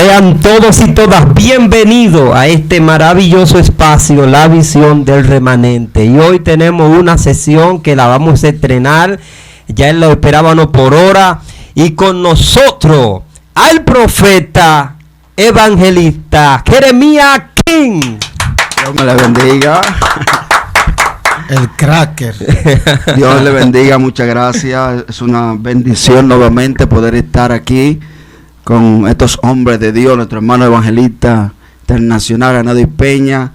Sean todos y todas bienvenidos a este maravilloso espacio, La Visión del Remanente. Y hoy tenemos una sesión que la vamos a estrenar, ya lo esperábamos por hora, y con nosotros al profeta evangelista Jeremías King. Dios me le bendiga. El cracker. Dios le bendiga, muchas gracias. Es una bendición nuevamente poder estar aquí con estos hombres de Dios, nuestro hermano evangelista internacional, Anady Peña,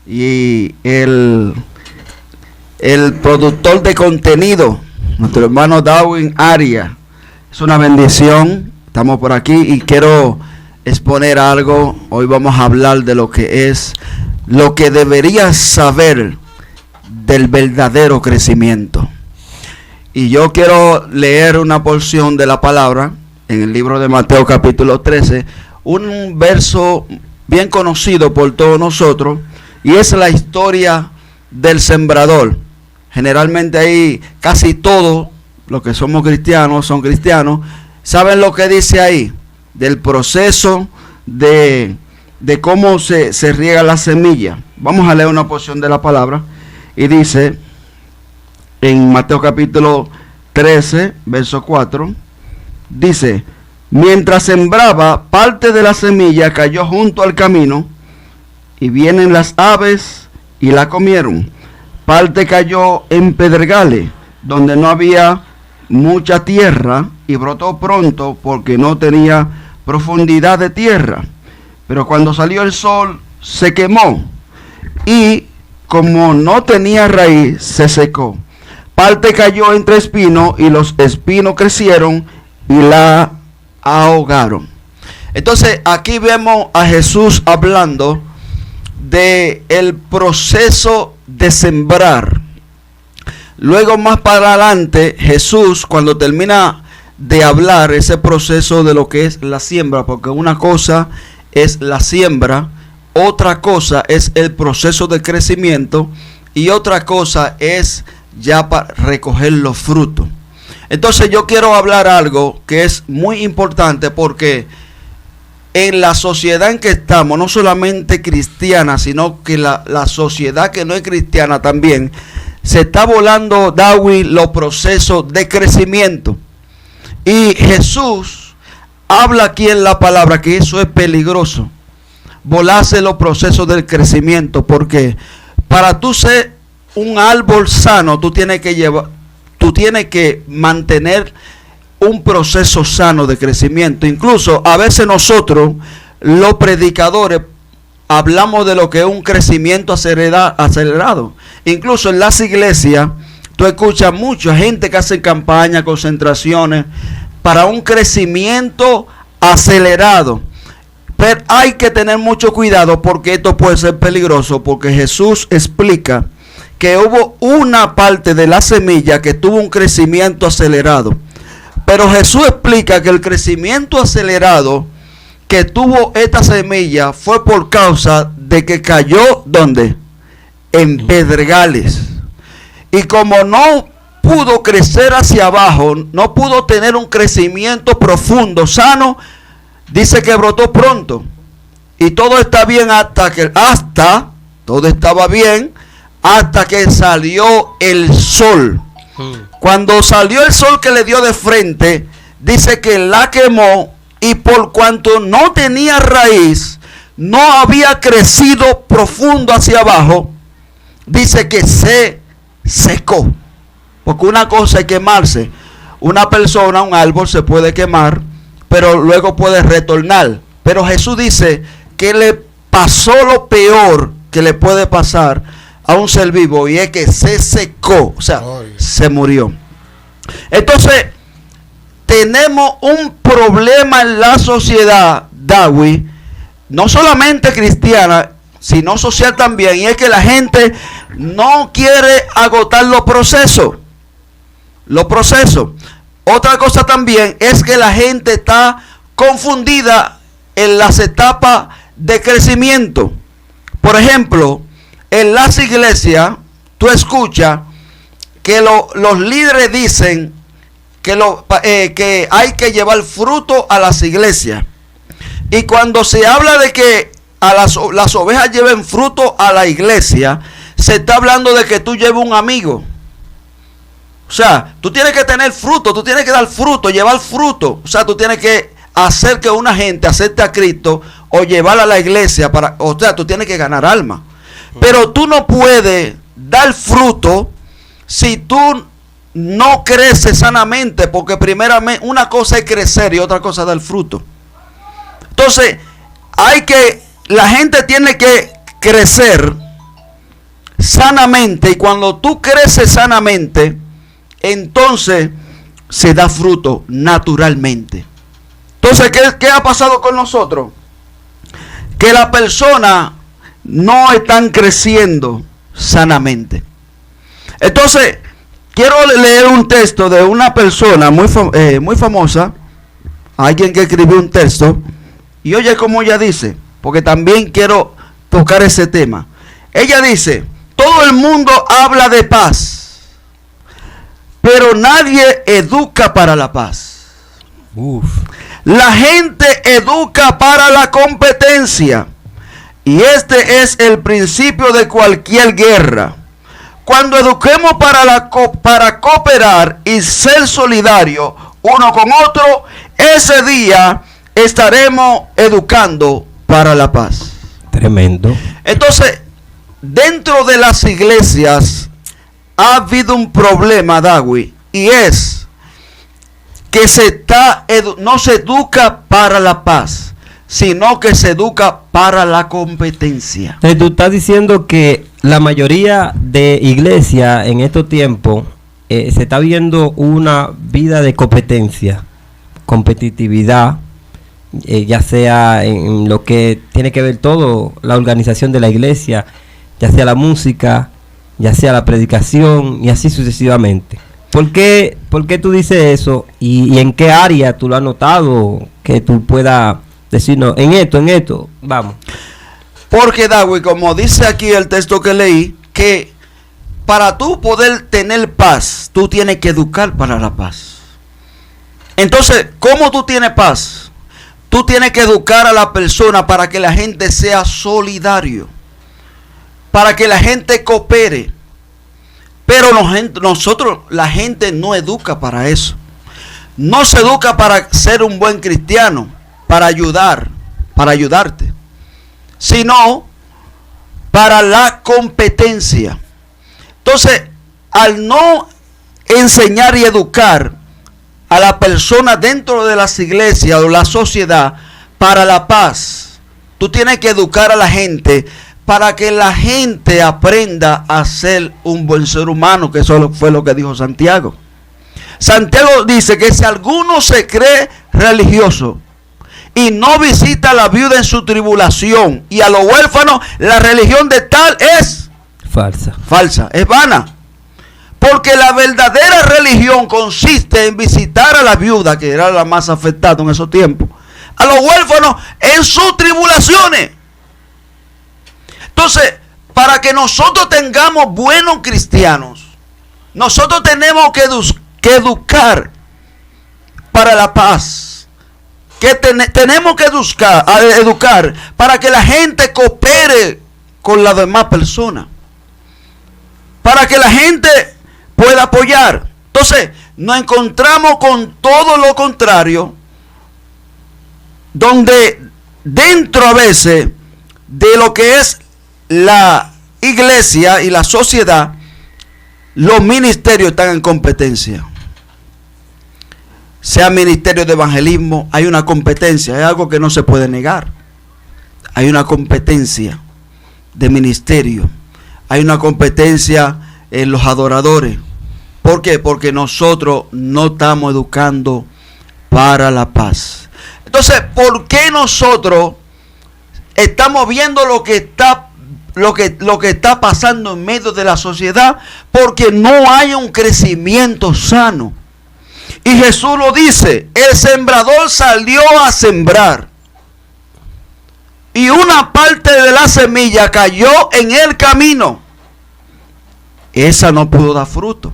y el productor de contenido, nuestro hermano Darwin Arias. Es una bendición, estamos por aquí y quiero exponer algo. Hoy vamos a hablar de lo que es, lo que deberías saber del verdadero crecimiento. Y yo quiero leer una porción de la palabra en el libro de Mateo capítulo 13, un verso bien conocido por todos nosotros, y es la historia del sembrador. Generalmente ahí casi todos los que somos cristianos, son cristianos, saben lo que dice ahí, del proceso de cómo se riega la semilla. Vamos a leer una porción de la palabra, y dice en Mateo capítulo 13, verso 4, dice: mientras sembraba, parte de la semilla cayó junto al camino, y vienen las aves y la comieron. Parte cayó en pedregales, donde no había mucha tierra, y brotó pronto, porque no tenía profundidad de tierra. Pero cuando salió el sol, se quemó, y como no tenía raíz, se secó. Parte cayó entre espinos, y los espinos crecieron y la ahogaron. Entonces aquí vemos a Jesús hablando de el proceso de sembrar. Luego más para adelante, Jesús, cuando termina de hablar ese proceso de lo que es la siembra, porque una cosa es la siembra, otra cosa es el proceso de crecimiento, y otra cosa es ya para recoger los frutos. Entonces yo quiero hablar algo que es muy importante, porque en la sociedad en que estamos, no solamente cristiana, sino que la sociedad que no es cristiana también, se está volando, Darwin, los procesos de crecimiento. Y Jesús habla aquí en la palabra que eso es peligroso, volarse los procesos del crecimiento, porque para tú ser un árbol sano, tú tienes que mantener un proceso sano de crecimiento. Incluso a veces nosotros, los predicadores, hablamos de lo que es un crecimiento acelerado. Incluso en las iglesias, tú escuchas mucha gente que hace campañas, concentraciones, para un crecimiento acelerado. Pero hay que tener mucho cuidado, porque esto puede ser peligroso, porque Jesús explica que hubo una parte de la semilla que tuvo un crecimiento acelerado. Pero Jesús explica que el crecimiento acelerado que tuvo esta semilla fue por causa de que cayó, ¿dónde? En pedregales. Y como no pudo crecer hacia abajo, no pudo tener un crecimiento profundo, sano, dice que brotó pronto. Y todo está bien todo estaba bien hasta que salió el sol. Cuando salió el sol que le dio de frente, dice que la quemó, y por cuanto no tenía raíz, no había crecido profundo hacia abajo, dice que se secó. Porque una cosa es quemarse. Una persona, un árbol se puede quemar, pero luego puede retornar. Pero Jesús dice que le pasó lo peor que le puede pasar a un ser vivo, y es que se secó, o sea, se murió. Entonces, tenemos un problema en la sociedad, Darwin, no solamente cristiana, sino social también, y es que la gente no quiere agotar los procesos. Otra cosa también es que la gente está confundida en las etapas de crecimiento. Por ejemplo, en las iglesias, tú escuchas que los líderes dicen que hay que llevar fruto a las iglesias. Y cuando se habla de que a las ovejas lleven fruto a la iglesia, se está hablando de que tú lleves un amigo. O sea, tú tienes que tener fruto, tú tienes que dar fruto, llevar fruto. O sea, tú tienes que hacer que una gente acepte a Cristo o llevarla a la iglesia. O sea, tú tienes que ganar alma. Pero tú no puedes dar fruto si tú no creces sanamente, porque primeramente una cosa es crecer y otra cosa es dar fruto. Entonces, la gente tiene que crecer sanamente, y cuando tú creces sanamente, entonces se da fruto naturalmente. Entonces, ¿qué ha pasado con nosotros? Que las personas no están creciendo sanamente. Entonces, quiero leer un texto de una persona muy famosa, alguien que escribió un texto, y oye como ella dice, porque también quiero tocar ese tema. Ella dice: todo el mundo habla de paz, pero nadie educa para la paz. La gente educa para la competencia, y este es el principio de cualquier guerra. Cuando eduquemos para cooperar y ser solidarios uno con otro, ese día estaremos educando para la paz. Tremendo. Entonces, dentro de las iglesias ha habido un problema, Dawi, y es que no se educa para la paz, sino que se educa para la competencia. Entonces, tú estás diciendo que la mayoría de iglesias en estos tiempos se está viendo una vida de competencia, competitividad, ya sea en lo que tiene que ver todo, la organización de la iglesia, ya sea la música, ya sea la predicación y así sucesivamente. ¿Por qué tú dices eso? ¿Y en qué área tú lo has notado que tú puedas decirnos en esto? Vamos. Porque, Dawi, como dice aquí el texto que leí, que para tú poder tener paz, tú tienes que educar para la paz. Entonces, ¿cómo tú tienes paz? Tú tienes que educar a la persona para que la gente sea solidario, para que la gente coopere. Pero la gente no educa para eso. No se educa para ser un buen cristiano, para ayudarte, sino para la competencia. Entonces, al no enseñar y educar a la persona dentro de las iglesias o la sociedad para la paz, tú tienes que educar a la gente para que la gente aprenda a ser un buen ser humano, que eso fue lo que dijo Santiago. Santiago dice que si alguno se cree religioso y no visita a la viuda en su tribulación y a los huérfanos, la religión de tal es falsa, es vana. Porque la verdadera religión consiste en visitar a la viuda, que era la más afectada en esos tiempos, a los huérfanos en sus tribulaciones. Entonces, para que nosotros tengamos buenos cristianos, nosotros tenemos que educar para la paz. Tenemos que educar para que la gente coopere con las demás personas, para que la gente pueda apoyar. Entonces, nos encontramos con todo lo contrario, donde dentro a veces de lo que es la iglesia y la sociedad, los ministerios están en competencia. Sea ministerio de evangelismo, hay una competencia, es algo que no se puede negar. Hay una competencia de ministerio, hay una competencia en los adoradores. ¿Por qué? Porque nosotros no estamos educando para la paz. Entonces, ¿por qué nosotros estamos viendo lo que está pasando en medio de la sociedad? Porque no hay un crecimiento sano. Y Jesús lo dice: el sembrador salió a sembrar, y una parte de la semilla cayó en el camino. Esa no pudo dar fruto.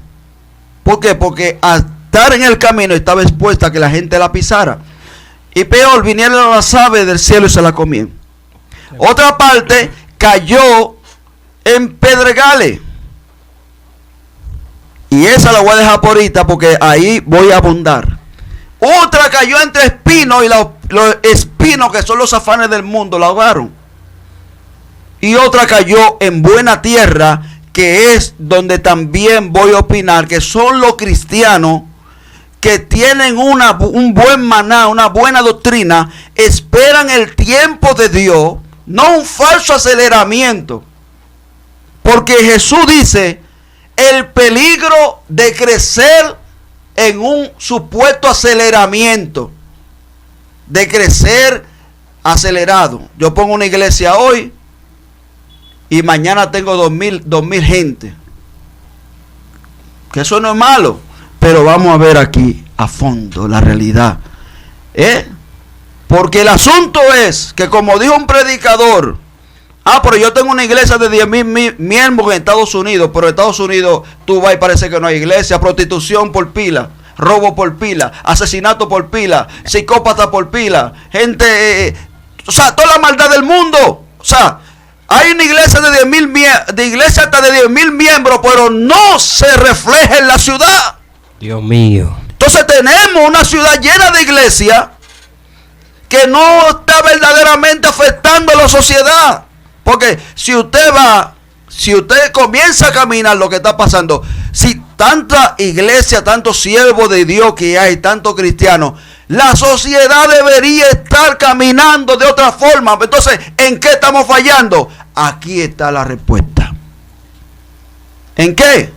¿Por qué? Porque al estar en el camino estaba expuesta a que la gente la pisara. Y peor, vinieron las aves del cielo y se la comían. Otra parte cayó en pedregales. Y esa la voy a dejar por ahorita porque ahí voy a abundar. Otra cayó entre espinos y los espinos, que son los afanes del mundo, la ahogaron. Y otra cayó en buena tierra, que es donde también voy a opinar, que son los cristianos que tienen un buen maná, una buena doctrina, esperan el tiempo de Dios, no un falso aceleramiento. Porque Jesús dice, el peligro de crecer en un supuesto aceleramiento, de crecer acelerado. Yo pongo una iglesia hoy y mañana tengo 2000 gente. Que eso no es malo, pero vamos a ver aquí a fondo la realidad. Porque el asunto es que, como dijo un predicador, pero yo tengo una iglesia de 10,000 miembros en Estados Unidos, pero en Estados Unidos tú vas y parece que no hay iglesia, prostitución por pila, robo por pila, asesinato por pila, psicópata por pila, gente, toda la maldad del mundo. Hay una iglesia de 10,000 miembros, pero no se refleja en la ciudad. Dios mío. Entonces tenemos una ciudad llena de iglesias que no está verdaderamente afectando a la sociedad. Porque si usted comienza a caminar lo que está pasando, si tanta iglesia, tantos siervos de Dios que hay, tantos cristianos, la sociedad debería estar caminando de otra forma. Entonces, ¿en qué estamos fallando? Aquí está la respuesta. ¿En qué?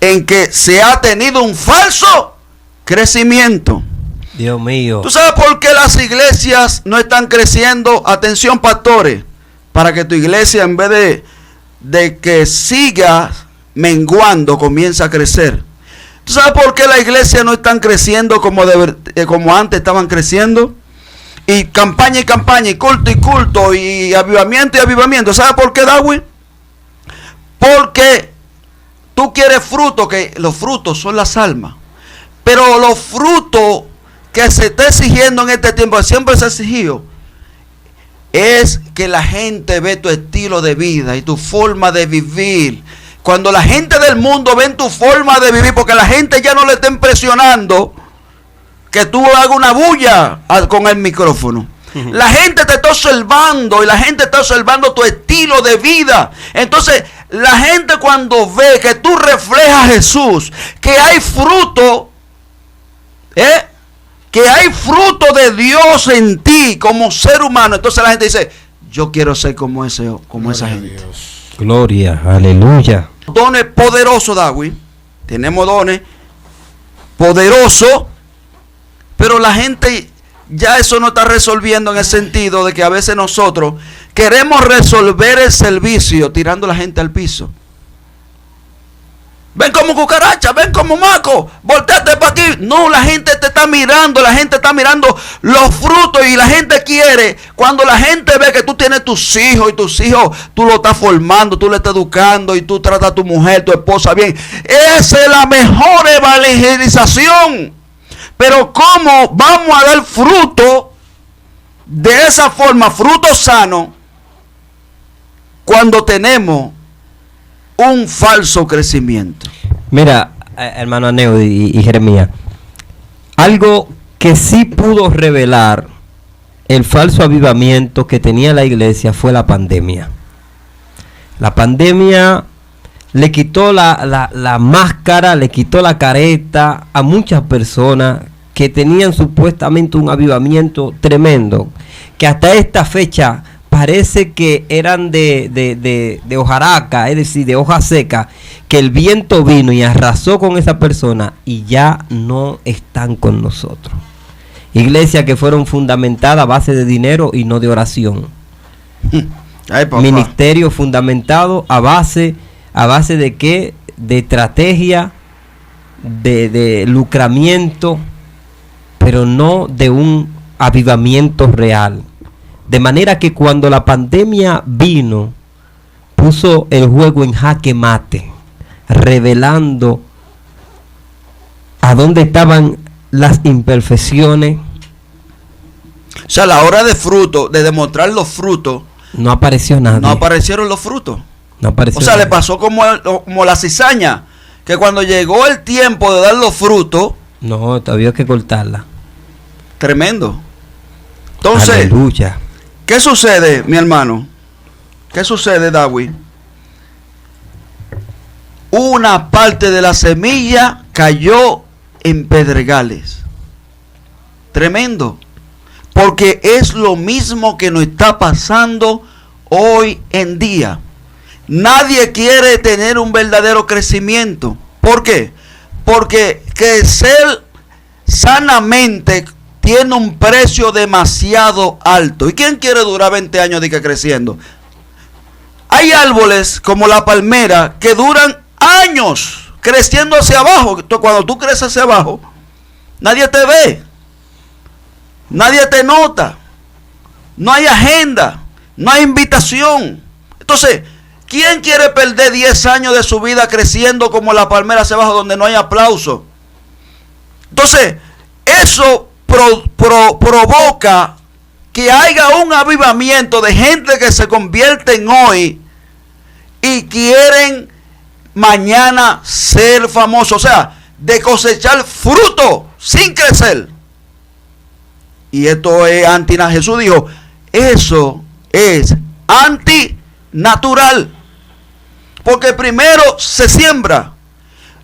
En que se ha tenido un falso crecimiento. Dios mío. ¿Tú sabes por qué las iglesias no están creciendo? Atención, pastores, para que tu iglesia, en vez de que siga menguando, comienza a crecer. ¿Tú sabes por qué las iglesias no están creciendo como antes estaban creciendo? Y campaña, y culto, y avivamiento. ¿Sabes por qué, Darwin? Porque tú quieres fruto, que los frutos son las almas. Pero los frutos que se está exigiendo en este tiempo, siempre se ha exigido, es que la gente ve tu estilo de vida y tu forma de vivir. Cuando la gente del mundo ve tu forma de vivir, porque la gente ya no le está impresionando que tú hagas una bulla con el micrófono. La gente te está observando y la gente está observando tu estilo de vida. Entonces, la gente cuando ve que tú reflejas a Jesús, que hay fruto, que hay fruto de Dios en ti como ser humano, entonces la gente dice, yo quiero ser como esa gente. Dios. Gloria, aleluya. Dones poderosos, Darwin. Tenemos dones poderosos, pero la gente ya eso no está resolviendo, en el sentido de que a veces nosotros queremos resolver el servicio tirando a la gente al piso. Ven como cucaracha, ven como maco, volteate para aquí. No, la gente te está mirando, la gente está mirando los frutos, y la gente quiere, cuando la gente ve que tú tienes tus hijos, y tus hijos tú los estás formando, tú le estás educando, y tú tratas a tu mujer, tu esposa bien. Esa es la mejor evangelización. Pero ¿cómo vamos a dar fruto de esa forma, fruto sano, cuando tenemos un falso crecimiento? Mira, hermano Aneo y Jeremías, algo que sí pudo revelar el falso avivamiento que tenía la iglesia fue la pandemia. La pandemia le quitó la máscara, le quitó la careta a muchas personas que tenían supuestamente un avivamiento tremendo, que hasta esta fecha parece que eran de hojaraca, es decir, de hoja seca, que el viento vino y arrasó con esa persona y ya no están con nosotros. Iglesias que fueron fundamentadas a base de dinero y no de oración. Ministerio fundamentado a base de qué, de estrategia, de lucramiento, pero no de un avivamiento real. De manera que cuando la pandemia vino, puso el juego en jaque mate, revelando a dónde estaban las imperfecciones, O sea, a la hora de fruto, de demostrar los frutos, no apareció nada. no aparecieron los frutos. No apareció O sea, nadie. le pasó como la cizaña, que cuando llegó el tiempo de dar los frutos, No, todavía hay que cortarla. tremendo. Entonces, Aleluya. ¿qué sucede, mi hermano? ¿Qué sucede, David? Una parte de la semilla cayó en pedregales. Tremendo. Porque es lo mismo que nos está pasando hoy en día. Nadie quiere tener un verdadero crecimiento. ¿Por qué? Porque crecer sanamente tiene un precio demasiado alto. ¿Y quién quiere durar 20 años de que creciendo? Hay árboles como la palmera que duran años creciendo hacia abajo. Cuando tú creces hacia abajo, nadie te ve, nadie te nota, no hay agenda, no hay invitación. Entonces, ¿quién quiere perder 10 años de su vida creciendo como la palmera hacia abajo donde no hay aplauso? Entonces, eso provoca que haya un avivamiento de gente que se convierten hoy y quieren mañana ser famosos. O sea, de cosechar fruto sin crecer. Y esto es antinatural. Jesús dijo, eso es antinatural. Porque primero se siembra,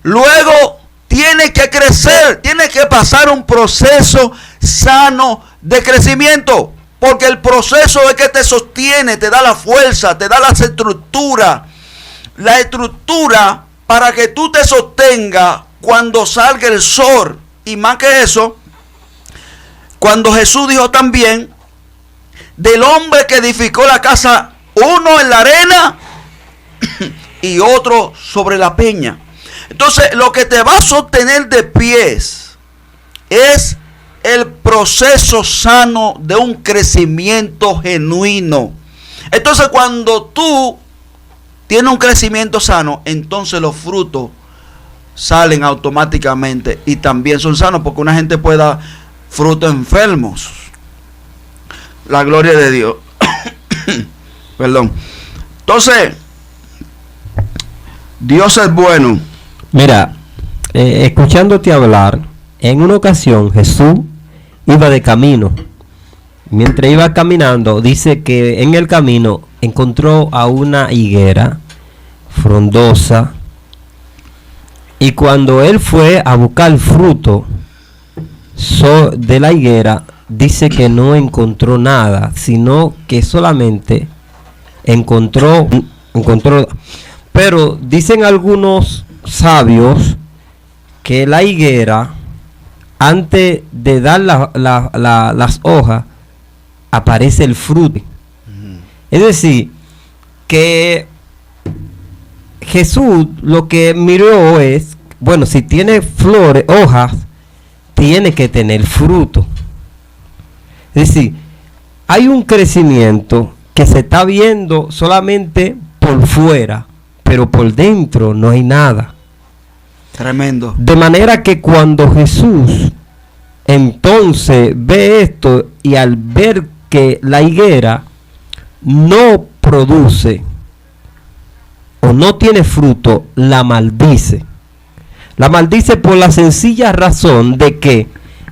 luego tiene que crecer, tiene que pasar un proceso sano de crecimiento. Porque el proceso es que te sostiene, te da la fuerza, te da la estructura. La estructura para que tú te sostengas cuando salga el sol. Y más que eso, cuando Jesús dijo también del hombre que edificó la casa, uno en la arena y otro sobre la peña. Entonces, lo que te va a sostener de pies es el proceso sano de un crecimiento genuino. Entonces, cuando tú tienes un crecimiento sano, entonces los frutos salen automáticamente y también son sanos, porque una gente puede dar frutos enfermos. La gloria de Dios. Perdón. Entonces, Dios es bueno. Mira, escuchándote hablar, en una ocasión Jesús iba de camino. Mientras iba caminando, dice que en el camino encontró a una higuera frondosa. Y cuando él fue a buscar fruto de la higuera, dice que no encontró nada, sino que solamente encontró. Pero dicen algunos sabios que la higuera, antes de dar las hojas, aparece el fruto. Es decir, que Jesús lo que miró es, bueno, si tiene flores, hojas, tiene que tener fruto. Es decir, hay un crecimiento que se está viendo solamente por fuera, pero por dentro no hay nada. Tremendo. De manera que cuando Jesús entonces ve esto, y al ver que la higuera no produce o no tiene fruto, la maldice. La maldice por la sencilla razón de que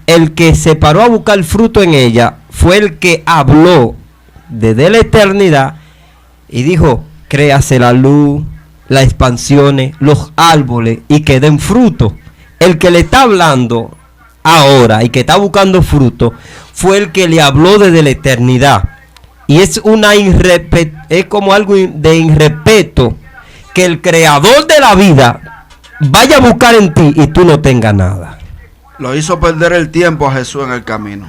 el que se paró a buscar fruto en ella fue el que habló desde la eternidad y dijo, créase la luz, las expansiones, los árboles, y que den fruto. El que le está hablando ahora y que está buscando fruto fue el que le habló desde la eternidad. Y es es como algo de irrespeto que el creador de la vida vaya a buscar en ti y tú no tengas nada. Lo hizo perder el tiempo a Jesús en el camino.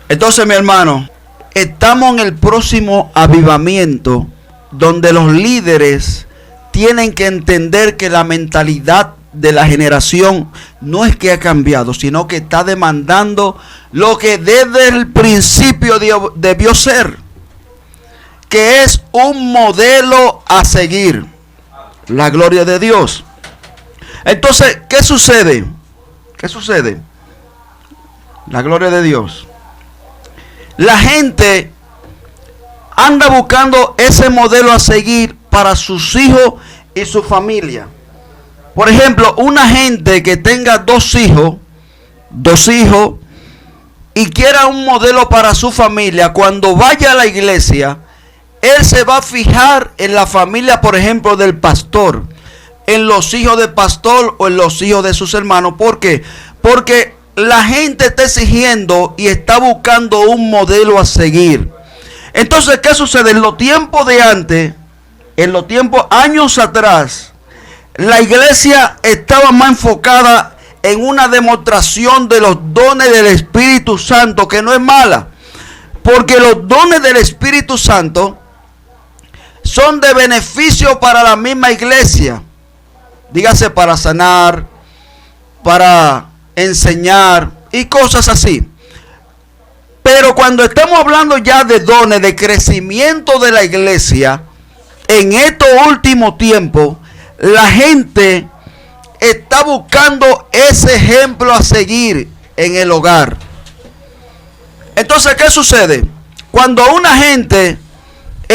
Entonces, mi hermano, estamos en el próximo avivamiento donde los líderes tienen que entender que la mentalidad de la generación no es que ha cambiado, sino que está demandando lo que desde el principio debió ser, que es un modelo a seguir. La gloria de Dios. Entonces, ¿qué sucede? ¿Qué sucede? La gloria de Dios. La gente anda buscando ese modelo a seguir para sus hijos y su familia. Por ejemplo, una gente que tenga dos hijos y quiera un modelo para su familia, cuando vaya a la iglesia, él se va a fijar en la familia, por ejemplo, del pastor, en los hijos del pastor o en los hijos de sus hermanos. ¿Por qué? Porque la gente está exigiendo y está buscando un modelo a seguir. Entonces, ¿qué sucede? En los tiempos de antes, en los tiempos años atrás, la iglesia estaba más enfocada en una demostración de los dones del Espíritu Santo, que no es mala, porque los dones del Espíritu Santo son de beneficio para la misma iglesia. Dígase, para sanar, para enseñar y cosas así. Pero cuando estamos hablando ya de dones, de crecimiento de la iglesia, en estos últimos tiempos, la gente está buscando ese ejemplo a seguir en el hogar. Entonces, ¿qué sucede? Cuando una gente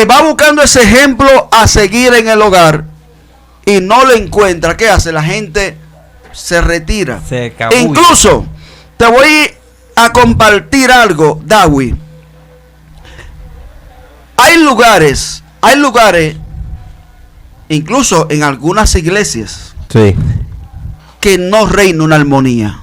va buscando ese ejemplo a seguir en el hogar y no lo encuentra, ¿qué hace? La gente se retira. Incluso, te voy a compartir algo, Dawi. Hay lugares, incluso en algunas iglesias, sí, que no reina una armonía.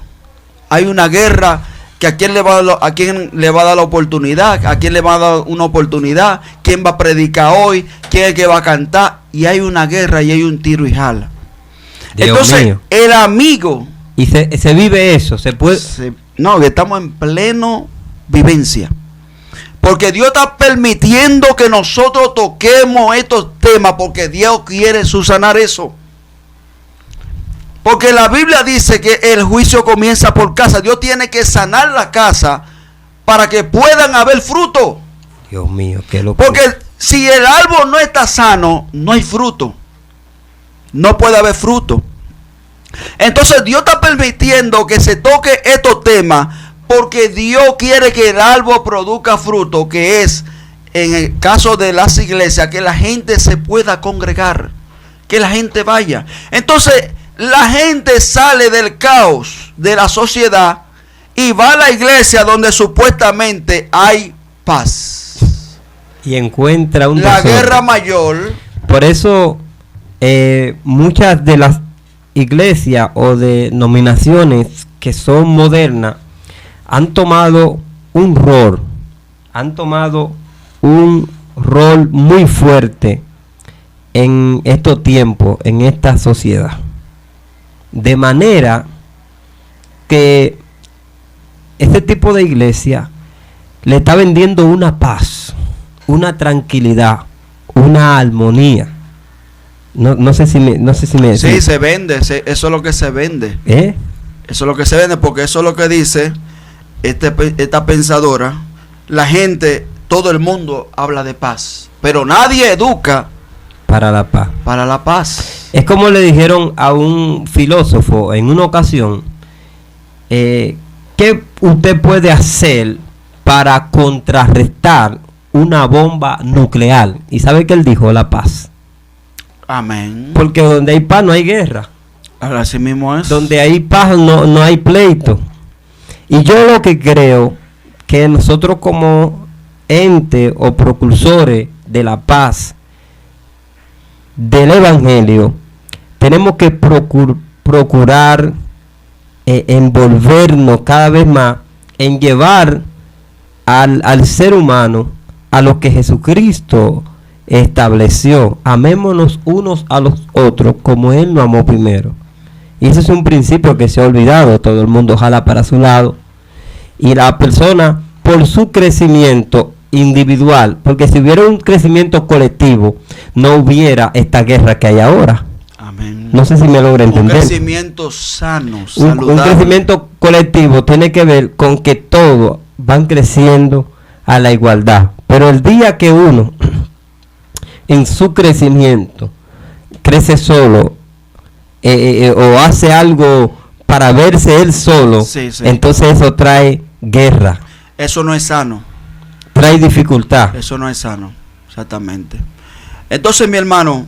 Hay una guerra, que a quién le va a dar la oportunidad, a quién le va a dar una oportunidad, quién va a predicar hoy, quién es el que va a cantar, y hay una guerra y hay un tiro y jala. Dios entonces mío. El amigo, y se vive eso, se puede. No, que estamos en pleno vivencia, porque Dios está permitiendo que nosotros toquemos estos temas, porque Dios quiere subsanar eso. Porque la Biblia dice que el juicio comienza por casa. Dios tiene que sanar la casa para que puedan haber fruto. Dios mío, qué locura. Porque si el árbol no está sano, no hay fruto. No puede haber fruto. Entonces Dios está permitiendo que se toque estos temas, porque Dios quiere que el árbol produzca fruto, que es, en el caso de las iglesias, que la gente se pueda congregar, que la gente vaya. Entonces la gente sale del caos de la sociedad y va a la iglesia donde supuestamente hay paz. Y encuentra un la tesoro. Guerra mayor. Por eso muchas de las iglesias o denominaciones que son modernas han tomado un rol muy fuerte en estos tiempos, en esta sociedad. De manera que este tipo de iglesia le está vendiendo una paz, una tranquilidad, una armonía. No sé si me Sí, se vende, eso es lo que se vende. Eso es lo que se vende, porque eso es lo que dice esta pensadora. La gente, todo el mundo habla de paz, pero nadie educa para la paz. Para la paz. Es como le dijeron a un filósofo en una ocasión, ¿qué usted puede hacer para contrarrestar una bomba nuclear? ¿Y sabe qué él dijo? La paz. Amén. Porque donde hay paz no hay guerra. Ahora así mismo es. Donde hay paz no hay pleito. Y yo lo que creo que nosotros como ente o precursores de la paz del evangelio tenemos que procurar envolvernos cada vez más en llevar al ser humano a lo que Jesucristo estableció. Amémonos unos a los otros como Él nos amó primero. Y ese es un principio que se ha olvidado. Todo el mundo jala para su lado. Y la persona, por su crecimiento individual, porque si hubiera un crecimiento colectivo, no hubiera esta guerra que hay ahora. Amén. No sé si me logra entender. Un crecimiento sano, saludable. Un crecimiento colectivo tiene que ver con que todos van creciendo a la igualdad. Pero el día que uno en su crecimiento crece solo o hace algo para verse él solo, sí. Entonces eso trae guerra. Eso no es sano. trae dificultad. Eso no es sano, exactamente. Entonces, mi hermano,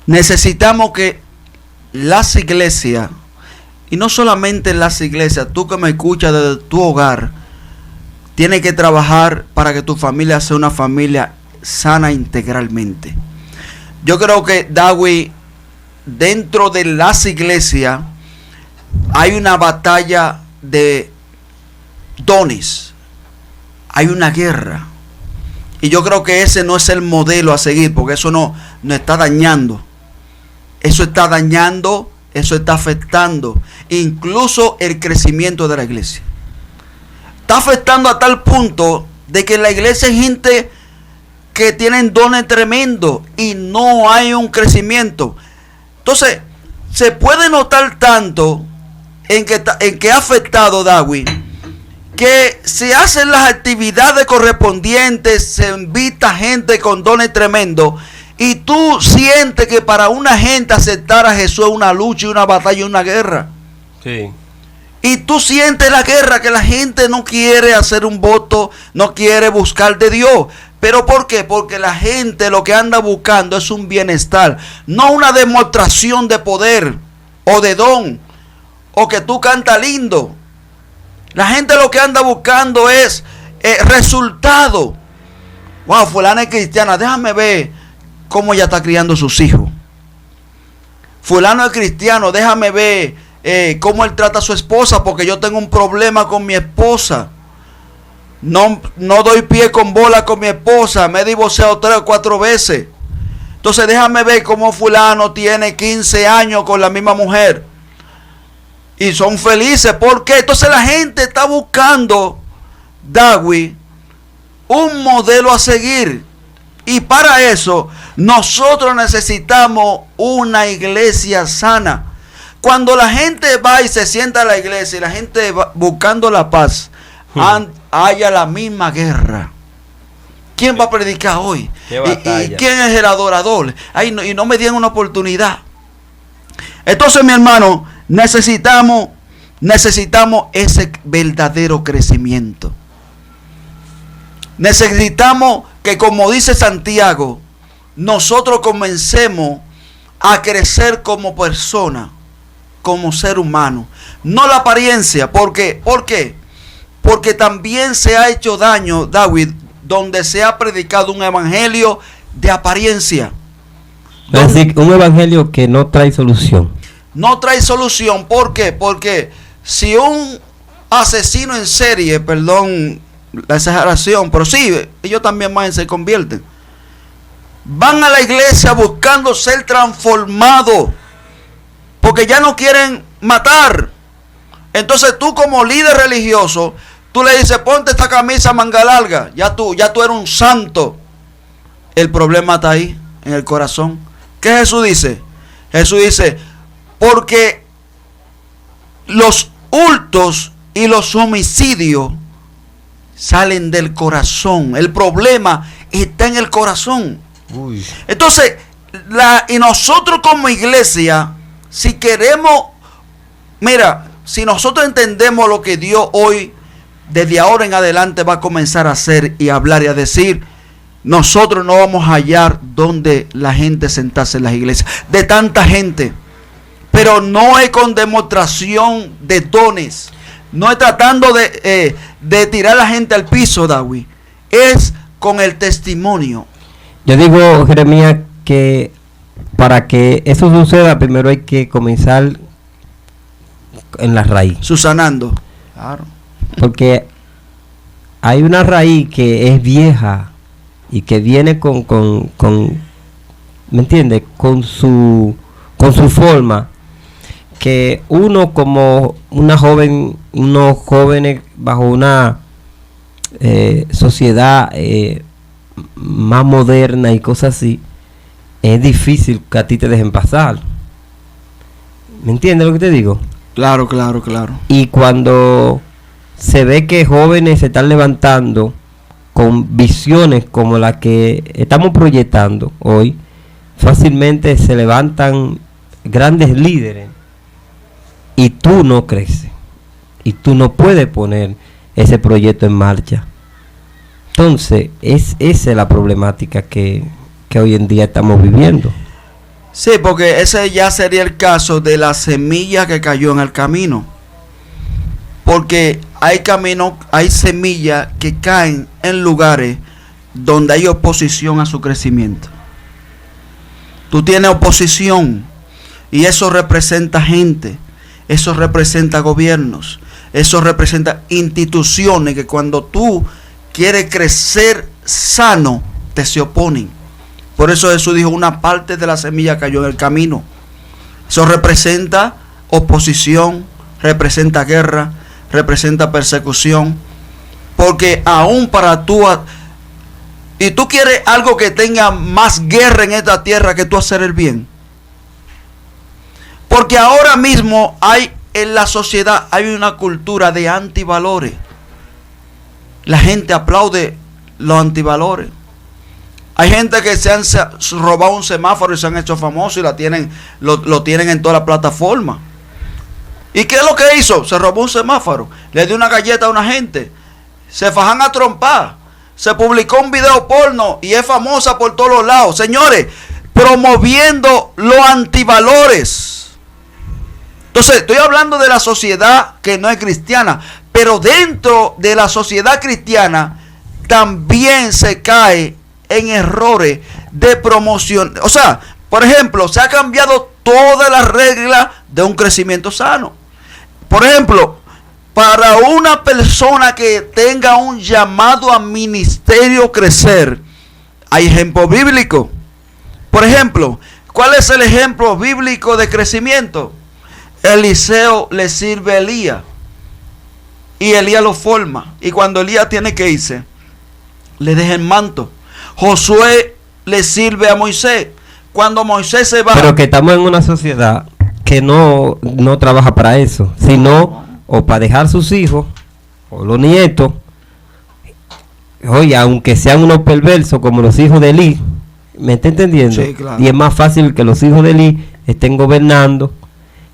necesitamos que las iglesias, y no solamente las iglesias, tú que me escuchas desde tu hogar, tienes que trabajar para que tu familia sea una familia sana integralmente. Yo creo que, Dawi, dentro de las iglesias hay una batalla de dones, hay una guerra, y yo creo que ese no es el modelo a seguir, porque eso no está dañando, eso está dañando, eso está afectando incluso el crecimiento de la iglesia. Está afectando a tal punto de que en la iglesia hay gente que tienen dones tremendos y no hay un crecimiento. Entonces, se puede notar tanto en que ha afectado, Dawi, que se hacen las actividades correspondientes, se invita gente con dones tremendos, y tú sientes que para una gente aceptar a Jesús es una lucha y una batalla y una guerra. Sí. Y tú sientes la guerra, que la gente no quiere hacer un voto, no quiere buscar de Dios. ¿Pero por qué? Porque la gente lo que anda buscando es un bienestar, no una demostración de poder o de don, o que tú cantas lindo. La gente lo que anda buscando es resultado. Wow, fulana es cristiana, déjame ver cómo ella está criando sus hijos. Fulano es cristiano, déjame ver cómo él trata a su esposa, porque yo tengo un problema con mi esposa. No doy pie con bola con mi esposa, me he divorciado 3 o 4 veces. Entonces déjame ver cómo fulano tiene 15 años con la misma mujer y son felices. ¿Por qué? Entonces la gente está buscando, Dawi, un modelo a seguir. Y para eso nosotros necesitamos una iglesia sana. Cuando la gente va y se sienta a la iglesia y la gente va buscando la paz, haya la misma guerra. ¿Quién va a predicar hoy? ¿Y quién es el adorador? Ay, no, y no me dieron una oportunidad. Entonces, mi hermano, necesitamos ese verdadero crecimiento. Necesitamos que, como dice Santiago, nosotros comencemos a crecer como persona, como ser humano, no la apariencia. ¿Por qué? Porque también se ha hecho daño, David, donde se ha predicado un evangelio de apariencia. Es decir, un evangelio que no trae solución. No trae solución. ¿Por qué? Porque si un asesino en serie, perdón la exageración, pero sí, ellos también más se convierten, van a la iglesia buscando ser transformados, porque ya no quieren matar. Entonces tú, como líder religioso, tú le dices, ponte esta camisa manga larga, ya tú eres un santo. El problema está ahí, en el corazón. ¿Qué Jesús dice? Jesús dice, porque los hurtos y los homicidios salen del corazón. El problema está en el corazón. Uy. Entonces, y nosotros como iglesia, si queremos, mira, si nosotros entendemos lo que Dios hoy, desde ahora en adelante, va a comenzar a hacer y a hablar y a decir, nosotros no vamos a hallar donde la gente sentarse en las iglesias, de tanta gente, pero no es con demostración de dones, no es tratando de tirar a la gente al piso, David, es con el testimonio. Yo digo, Jeremías, que para que eso suceda, primero hay que comenzar en la raíz. Susanando. Claro. Porque hay una raíz que es vieja y que viene con ¿me entiendes? Con su forma, que uno como unos jóvenes bajo una sociedad más moderna y cosas así, es difícil que a ti te dejen pasar. ¿Me entiendes lo que te digo? Claro, claro, claro. Y cuando se ve que jóvenes se están levantando con visiones como la que estamos proyectando hoy, fácilmente se levantan grandes líderes y tú no creces y tú no puedes poner ese proyecto en marcha. Entonces, esa es la problemática que hoy en día estamos viviendo. Sí, porque ese ya sería el caso de la semilla que cayó en el camino. Porque hay semillas que caen en lugares donde hay oposición a su crecimiento. Tú tienes oposición y eso representa gente, eso representa gobiernos, eso representa instituciones que cuando tú quieres crecer sano, te se oponen. Por eso Jesús dijo, una parte de la semilla cayó en el camino. Eso representa oposición, representa guerra, representa persecución. Porque aún para tú, y tú quieres algo que tenga más guerra en esta tierra que tú hacer el bien. Porque ahora mismo hay en la sociedad hay una cultura de antivalores. La gente aplaude los antivalores. Hay gente que se han robado un semáforo y se han hecho famosos y lo tienen en toda la plataforma. ¿Y qué es lo que hizo? Se robó un semáforo, le dio una galleta a una gente, se fajan a trompar, se publicó un video porno y es famosa por todos los lados. Señores, promoviendo los antivalores. Entonces, estoy hablando de la sociedad que no es cristiana, pero dentro de la sociedad cristiana también se cae en errores de promoción. O sea, por ejemplo, se ha cambiado todas las reglas de un crecimiento sano. Por ejemplo, para una persona que tenga un llamado a ministerio crecer, hay ejemplos bíblicos. Por ejemplo, ¿cuál es el ejemplo bíblico de crecimiento? Eliseo le sirve a Elías y Elías lo forma. Y cuando Elías tiene que irse, le deja el manto. Josué le sirve a Moisés. Cuando Moisés se va... Pero que estamos en una sociedad que no trabaja para eso, sino o para dejar sus hijos o los nietos, oye, aunque sean unos perversos como los hijos de Elí, ¿me está entendiendo? Sí, claro. Y es más fácil que los hijos de Elí estén gobernando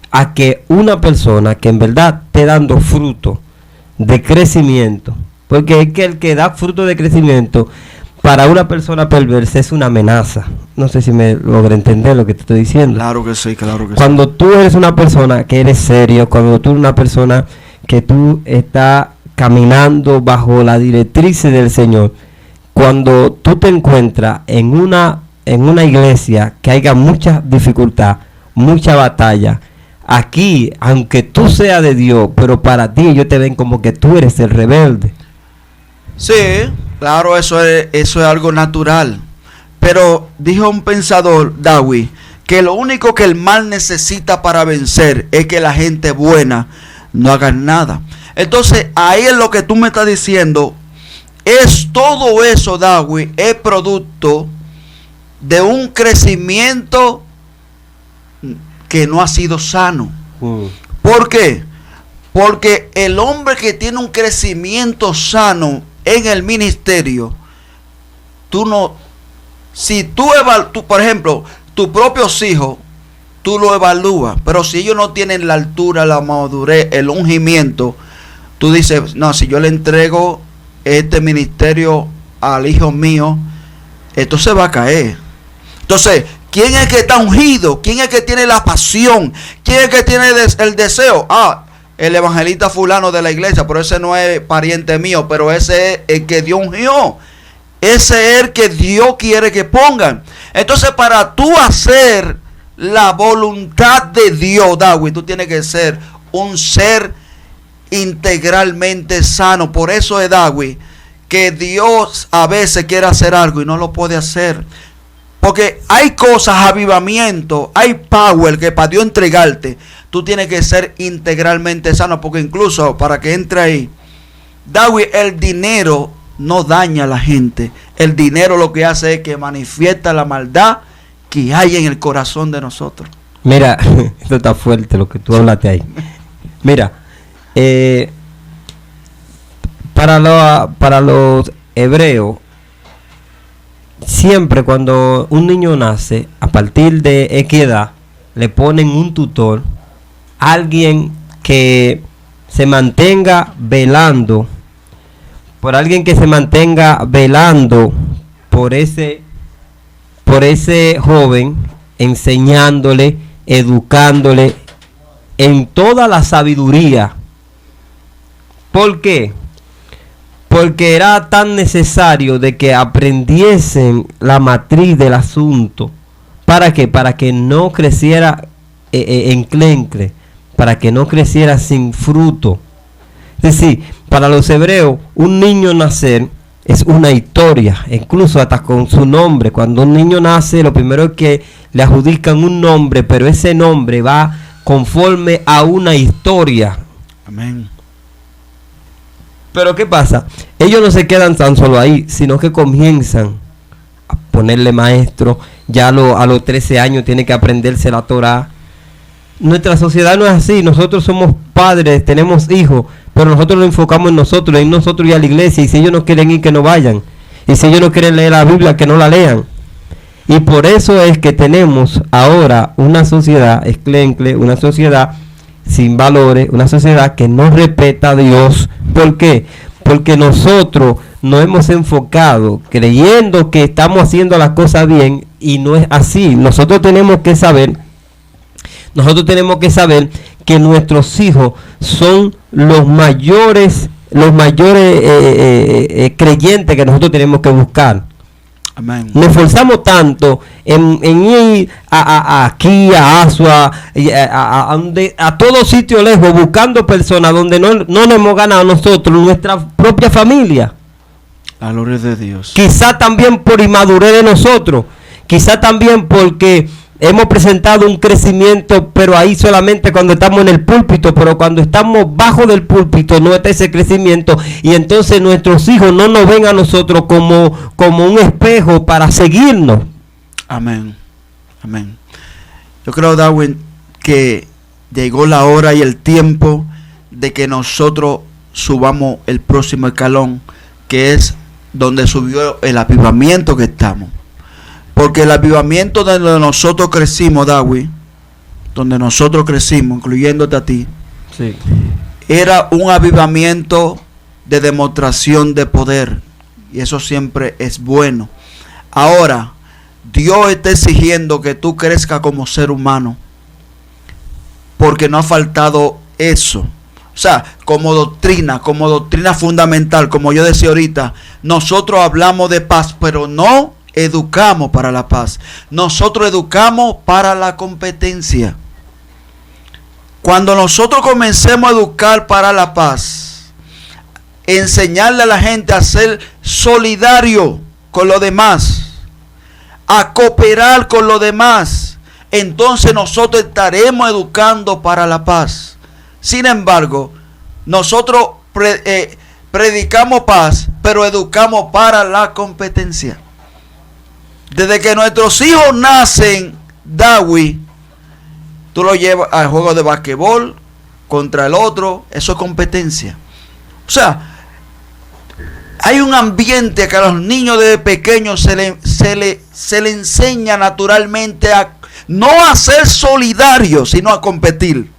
a que una persona que en verdad esté dando fruto de crecimiento, porque es que el que da fruto de crecimiento para una persona perversa es una amenaza. No sé si me logra entender lo que te estoy diciendo. Claro que sí, claro que cuando sí. tú eres una persona que eres serio, cuando tú eres una persona que tú estás caminando bajo la directriz del Señor, cuando tú te encuentras en una iglesia que haya mucha dificultad, mucha batalla, aquí, aunque tú seas de Dios, pero para ti ellos te ven como que tú eres el rebelde. Sí, claro, eso es algo natural. Pero dijo un pensador, Darwin, que lo único que el mal necesita para vencer es que la gente buena no haga nada. Entonces, ahí es lo que tú me estás diciendo. Es todo eso, Darwin, es producto de un crecimiento que no ha sido sano. ¿Por qué? Porque el hombre que tiene un crecimiento sano en el ministerio, si tú por ejemplo, tus propios hijos, tú lo evalúas, pero si ellos no tienen la altura, la madurez, el ungimiento, tú dices, no, si yo le entrego este ministerio al hijo mío, esto se va a caer. Entonces, ¿quién es que está ungido? ¿Quién es que tiene la pasión? ¿Quién es que tiene el deseo? El evangelista fulano de la iglesia, pero ese no es pariente mío, pero ese es el que Dios ungió. Ese es el que Dios quiere que pongan. Entonces, para tú hacer la voluntad de Dios, Darwin, tú tienes que ser un ser integralmente sano. Por eso es, Darwin, que Dios a veces quiere hacer algo y no lo puede hacer. Porque hay cosas, avivamiento, hay power que para Dios entregarte, tú tienes que ser integralmente sano. Porque incluso para que entre ahí, Darwin, el dinero no daña a la gente. El dinero lo que hace es que manifiesta la maldad que hay en el corazón de nosotros. Mira, esto está fuerte lo que tú hablaste ahí. Mira, para los hebreos, siempre cuando un niño nace, a partir de X edad, le ponen un tutor, alguien que se mantenga velando por alguien que se mantenga velando por ese joven, enseñándole, educándole en toda la sabiduría. ¿Por qué? Porque era tan necesario de que aprendiesen la matriz del asunto. ¿Para qué? Para que no creciera enclencle, para que no creciera sin fruto. Es decir, para los hebreos, un niño nacer es una historia, incluso hasta con su nombre. Cuando un niño nace, lo primero es que le adjudican un nombre, pero ese nombre va conforme a una historia. Amén. Pero ¿qué pasa? Ellos no se quedan tan solo ahí, sino que comienzan a ponerle maestro. Ya a los 13 años tiene que aprenderse la Torá. Nuestra sociedad no es así. Nosotros somos padres, tenemos hijos, pero nosotros lo enfocamos en nosotros y a la iglesia. Y si ellos no quieren ir, que no vayan. Y si ellos no quieren leer la Biblia, que no la lean. Y por eso es que tenemos ahora una sociedad esclencle, una sociedad sin valores, una sociedad que no respeta a Dios. ¿Por qué? Porque nosotros nos hemos enfocado creyendo que estamos haciendo las cosas bien y no es así. Nosotros tenemos que saber que nuestros hijos son los mayores creyentes que nosotros tenemos que buscar. Amén. Nos esforzamos tanto en ir aquí, a Asua, a todo sitio lejos, buscando personas donde no nos hemos ganado nosotros, nuestra propia familia. La gloria de Dios. Quizá también por inmadurez de nosotros, quizá también porque hemos presentado un crecimiento, pero ahí solamente cuando estamos en el púlpito, pero cuando estamos bajo del púlpito no está ese crecimiento, y entonces nuestros hijos no nos ven a nosotros como un espejo para seguirnos. Amén. Amén. Yo creo, Darwin, que llegó la hora y el tiempo de que nosotros subamos el próximo escalón, que es donde subió el avivamiento que estamos. Porque el avivamiento donde nosotros crecimos, Darwin, donde nosotros crecimos, incluyéndote a ti, sí, era un avivamiento de demostración de poder. Y eso siempre es bueno. Ahora, Dios está exigiendo que tú crezcas como ser humano. Porque no ha faltado eso. O sea, como doctrina fundamental, como yo decía ahorita, nosotros hablamos de paz, pero no educamos para la paz. Nosotros educamos para la competencia. Cuando nosotros comencemos a educar para la paz, enseñarle a la gente a ser solidario con los demás, a cooperar con los demás, entonces nosotros estaremos educando para la paz. Sin embargo, nosotros predicamos paz, pero educamos para la competencia. Desde que nuestros hijos nacen, Darwin, tú lo llevas al juego de basquetbol contra el otro, eso es competencia. O sea, hay un ambiente que a los niños desde pequeños se le enseña naturalmente a no a ser solidarios, sino a competir.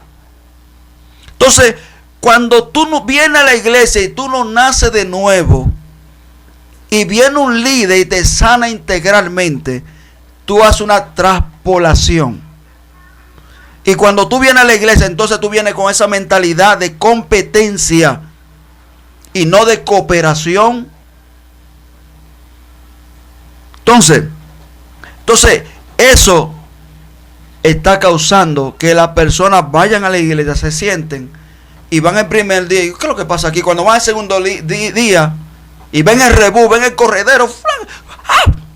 Entonces, cuando tú no vienes a la iglesia y tú no naces de nuevo, y viene un líder y te sana integralmente, tú haces una traspolación. Y cuando tú vienes a la iglesia, entonces tú vienes con esa mentalidad de competencia y no de cooperación. Entonces eso está causando que las personas vayan a la iglesia, se sienten y van el primer día. ¿Qué es lo que pasa aquí? Cuando van el segundo día y ven el rebú, ven el corredero,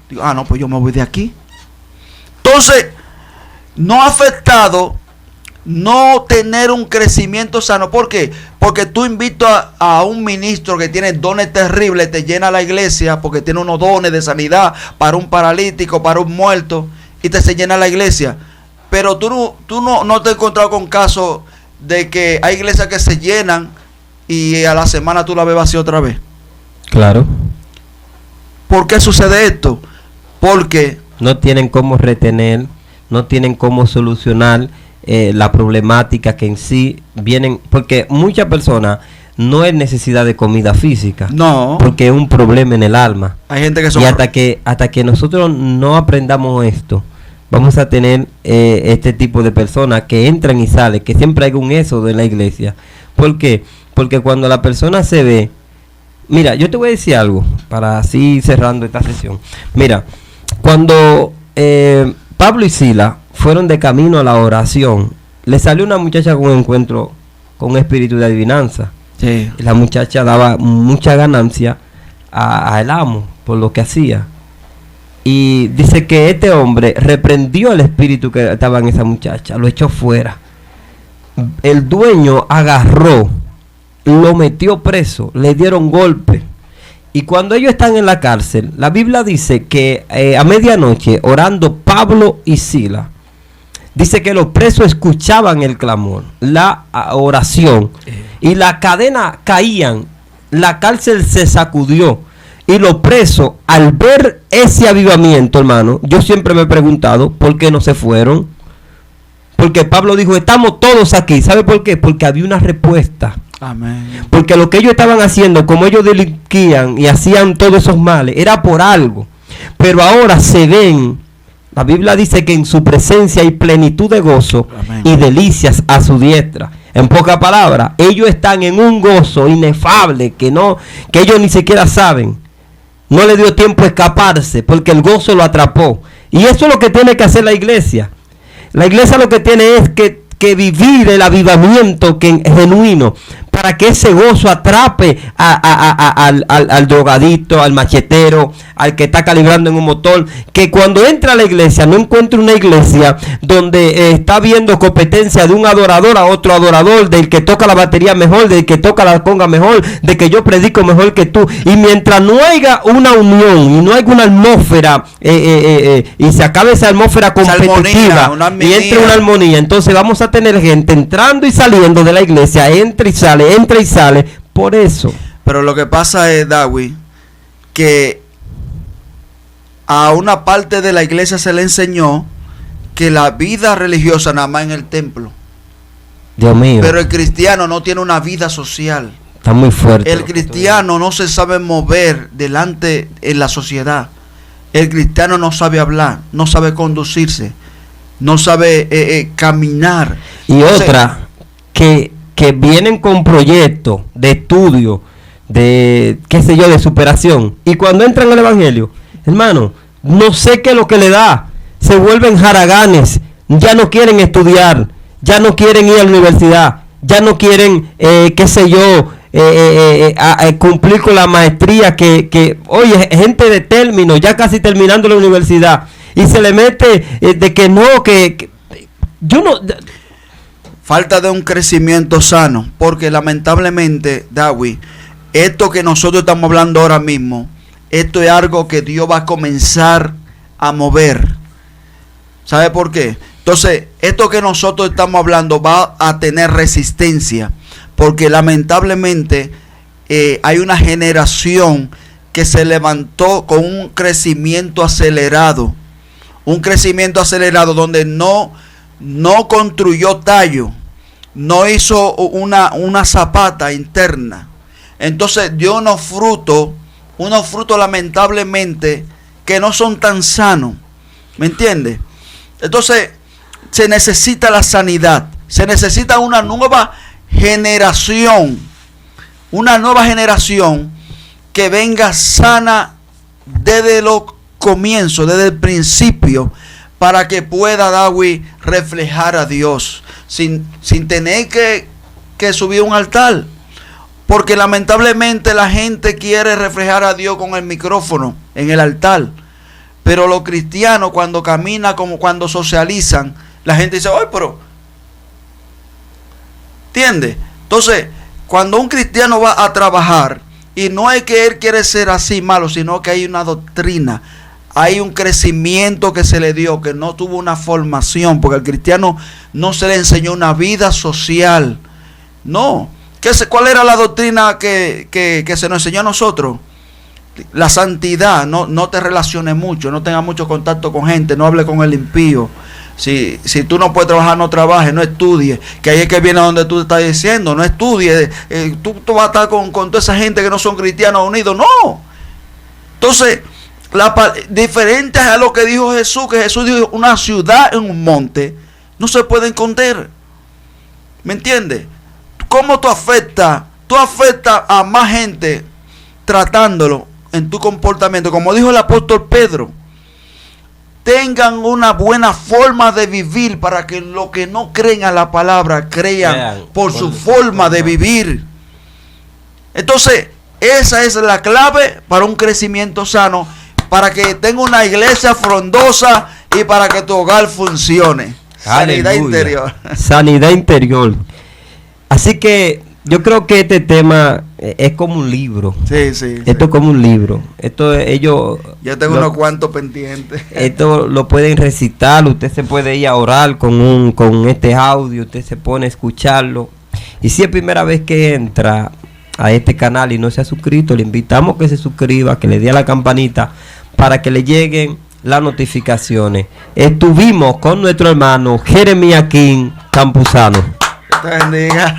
digo, no, pues yo me voy de aquí. Entonces, no ha afectado no tener un crecimiento sano. ¿Por qué? Porque tú invitas a un ministro que tiene dones terribles, te llena la iglesia porque tiene unos dones de sanidad para un paralítico, para un muerto, y se llena la iglesia. Pero tú no te has encontrado con casos de que hay iglesias que se llenan y a la semana tú la ves vacía otra vez. Claro. ¿Por qué sucede esto? Porque no tienen cómo retener, no tienen cómo solucionar la problemática que en sí vienen, porque muchas personas no es necesidad de comida física. No. Porque es un problema en el alma. Hay gente que son... Y hasta que nosotros no aprendamos esto, vamos a tener este tipo de personas que entran y salen, que siempre hay un éxodo en la iglesia. ¿Por qué? Porque cuando la persona se ve... Mira, yo te voy a decir algo, para así cerrando esta sesión. Mira, cuando Pablo y Sila fueron de camino a la oración, le salió una muchacha con un encuentro con un espíritu de adivinanza. Sí. La muchacha daba mucha ganancia al amo por lo que hacía. Y dice que este hombre reprendió al espíritu que estaba en esa muchacha, lo echó fuera. El dueño agarró, lo metió preso, le dieron golpe. Y cuando ellos están en la cárcel, la Biblia dice que a medianoche, orando Pablo y Sila, dice que los presos escuchaban el clamor, la oración, y la cadena caían, la cárcel se sacudió, y los presos, al ver ese avivamiento, hermano, yo siempre me he preguntado, ¿por qué no se fueron? Porque Pablo dijo, estamos todos aquí. ¿Sabe por qué? Porque había una respuesta. Amén. Porque lo que ellos estaban haciendo, como ellos delinquían y hacían todos esos males, era por algo. Pero ahora se ven, la Biblia dice que en su presencia hay plenitud de gozo. Amén. Y delicias a su diestra. En pocas palabras, ellos están en un gozo inefable que ellos ni siquiera saben. No le dio tiempo a escaparse porque el gozo lo atrapó. Y eso es lo que tiene que hacer la iglesia. La iglesia lo que tiene es que vivir el avivamiento genuino, para que ese gozo atrape al drogadito, al machetero, al que está calibrando en un motor, que cuando entra a la iglesia no encuentre una iglesia donde está viendo competencia de un adorador a otro adorador, del que toca la batería mejor, del que toca la conga mejor, de que yo predico mejor que tú. Y mientras no haya una unión y no haya una atmósfera y se acabe esa atmósfera competitiva y entre una armonía, entonces vamos a tener gente entrando y saliendo de la iglesia, entra y sale, por eso. Pero lo que pasa es, Dawi, que a una parte de la iglesia se le enseñó que la vida religiosa nada más en el templo. Dios mío. Pero el cristiano no tiene una vida social. Está muy fuerte. El cristiano no se sabe mover delante en la sociedad. El cristiano no sabe hablar, no sabe conducirse, no sabe caminar. Y otra, que vienen con proyectos de estudio, de qué sé yo, de superación, y cuando entran al evangelio, hermano, no sé qué es lo que le da, se vuelven haraganes, ya no quieren estudiar, ya no quieren ir a la universidad, ya no quieren, qué sé yo, cumplir con la maestría que oye, gente de término, ya casi terminando la universidad, y se le mete de que no, que yo no... Falta de un crecimiento sano, porque lamentablemente, Dawi, esto que nosotros estamos hablando ahora mismo, esto es algo que Dios va a comenzar a mover. ¿Sabe por qué? Entonces, esto que nosotros estamos hablando va a tener resistencia, porque lamentablemente hay una generación que se levantó con un crecimiento acelerado donde no construyó tallo, no hizo una zapata interna. Entonces dio unos frutos lamentablemente que no son tan sanos. ¿Me entiendes? Entonces se necesita la sanidad, se necesita una nueva generación que venga sana desde los comienzos, desde el principio, para que pueda, Dawi, reflejar a Dios sin tener que subir un altar. Porque lamentablemente la gente quiere reflejar a Dios con el micrófono en el altar. Pero los cristianos, cuando caminan, como cuando socializan, la gente dice, ¡ay, pero! ¿Entiendes? Entonces, cuando un cristiano va a trabajar, y no es que él quiere ser así malo, sino que hay una doctrina, hay un crecimiento que se le dio, que no tuvo una formación, porque al cristiano no se le enseñó una vida social. No. ¿Cuál era la doctrina que se nos enseñó a nosotros? La santidad. No te relaciones mucho, no tengas mucho contacto con gente, no hable con el impío, Si tú no puedes trabajar, no trabajes, no estudies. Que ahí es que viene donde tú estás diciendo, no estudies. Tú vas a estar con toda esa gente que no son cristianos unidos. No. Entonces, diferente a lo que dijo Jesús, que Jesús dijo, una ciudad en un monte no se puede esconder. ¿Me entiendes? ¿Cómo tú afectas a más gente tratándolo en tu comportamiento? Como dijo el apóstol Pedro, tengan una buena forma de vivir para que los que no creen a la palabra crean por su forma de vivir. Entonces, esa es la clave para un crecimiento sano, para que tenga una iglesia frondosa y para que tu hogar funcione. Sanidad interior. Sanidad interior. Así que yo creo que este tema es como un libro. Sí. Esto es como un libro. Yo tengo unos cuantos pendientes. Esto lo pueden recitar. Usted se puede ir a orar con este audio. Usted se pone a escucharlo. Y si es primera vez que entra a este canal y no se ha suscrito, le invitamos que se suscriba, que le dé a la campanita para que le lleguen las notificaciones. Estuvimos con nuestro hermano Jeremías King Campuzano. Te bendiga.